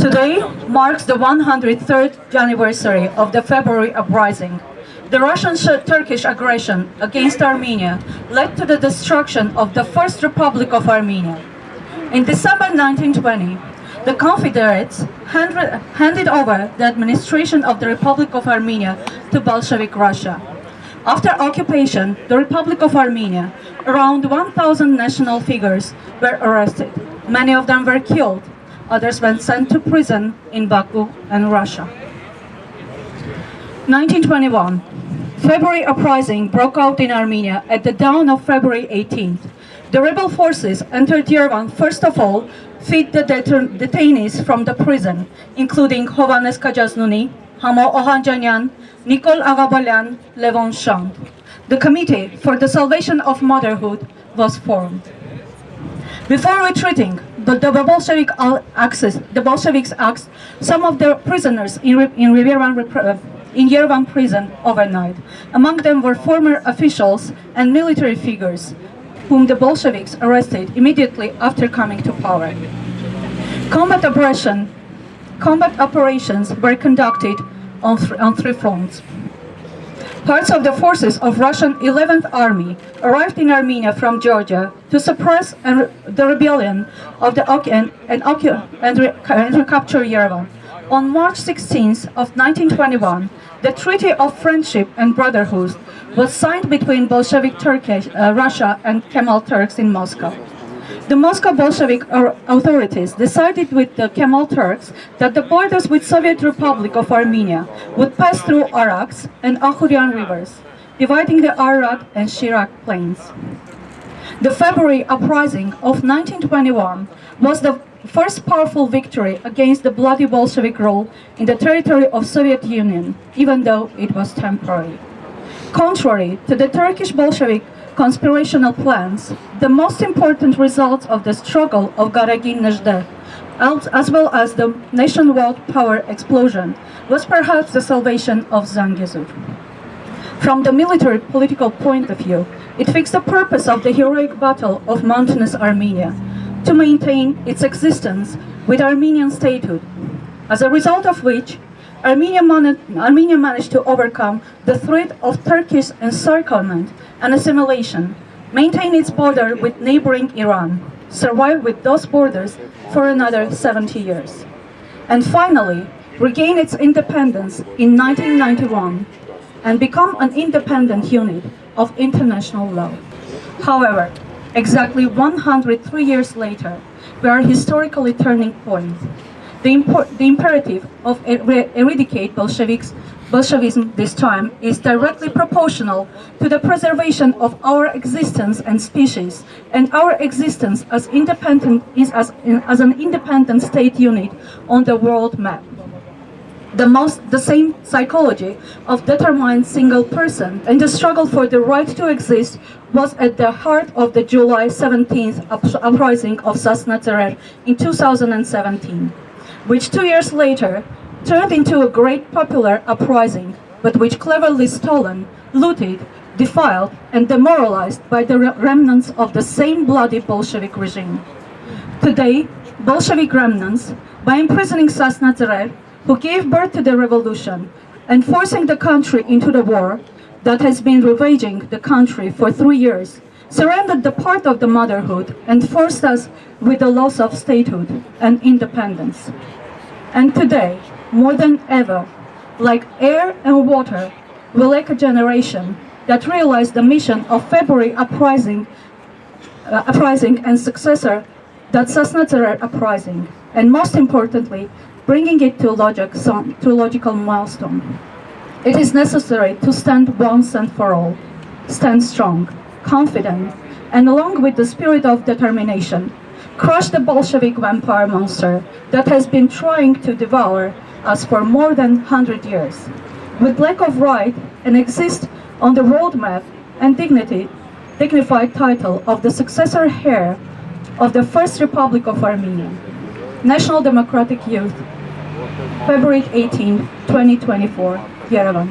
Today marks the 103rd anniversary of the February Uprising. The Russian-Turkish aggression against Armenia led to the destruction of the First Republic of Armenia. In December 1920, the Confederates handed over the administration of the Republic of Armenia to Bolshevik Russia. After occupation, the Republic of Armenia, around 1,000 national figures were arrested. Many of them were killed. Others were sent to prison in Baku and Russia. 1921. February Uprising broke out in Armenia at the dawn of February 18th. The rebel forces entered Yerevan first of all, freed the detainees from the prison, including Hovannes Kajaznuni, Hamo Ohanjanyan, Nikol Agabalyan, Levon Shand. The Committee for the Salvation of Motherhood was formed. Before retreating, the Bolsheviks asked some of the prisoners in Yerevan prison overnight. Among them were former officials and military figures, whom the Bolsheviks arrested immediately after coming to power. Combat operations were conducted on three fronts. Parts of the forces of Russian 11th Army arrived in Armenia from Georgia to suppress the rebellion of the and recapture Yerevan. On March 16th of 1921, the Treaty of Friendship and Brotherhood was signed between Bolshevik Russia and Kemal Turks in Moscow. The Moscow Bolshevik authorities decided with the Kemal Turks that the borders with Soviet Republic of Armenia would pass through Araks and Akhurian rivers, dividing the Ararat and Shirak plains. The February Uprising of 1921 was the first powerful victory against the bloody Bolshevik rule in the territory of Soviet Union, even though it was temporary. Contrary to the Turkish Bolshevik conspirational plans, the most important results of the struggle of Garagin Nezhde, as well as the nationwide power explosion, was perhaps the salvation of Zangezur. From the military political point of view, it fixed the purpose of the heroic battle of mountainous Armenia, to maintain its existence with Armenian statehood, as a result of which Armenia managed to overcome the threat of Turkish encirclement and assimilation, maintain its border with neighboring Iran, survive with those borders for another 70 years, and finally regain its independence in 1991 and become an independent unit of international law. However, exactly 103 years later, we are historically turning point. The imperative of eradicate Bolshevism this time is directly proportional to the preservation of our existence and species, and our existence as an independent state unit on the world map. The same psychology of determined single person and the struggle for the right to exist was at the heart of the July 17th uprising of Sasnatserer in 2017, which 2 years later turned into a great popular uprising, but which cleverly stolen, looted, defiled, and demoralized by the remnants of the same bloody Bolshevik regime. Today, Bolshevik remnants, by imprisoning Sasnatserer, who gave birth to the revolution and forcing the country into the war that has been ravaging the country for 3 years, surrendered the part of the motherhood and forced us with the loss of statehood and independence. And today, more than ever, like air and water, we lack a generation that realized the mission of February Uprising and successor, that Sasnatserer Uprising, and most importantly, bringing it to logical milestone. It is necessary to stand once and for all, stand strong, confident, and along with the spirit of determination, crush the Bolshevik vampire monster that has been trying to devour us for more than 100 years, with lack of right and exist on the world map and dignified title of the successor heir of the First Republic of Armenia. National Democratic Youth, February 18, 2024, Yerevan.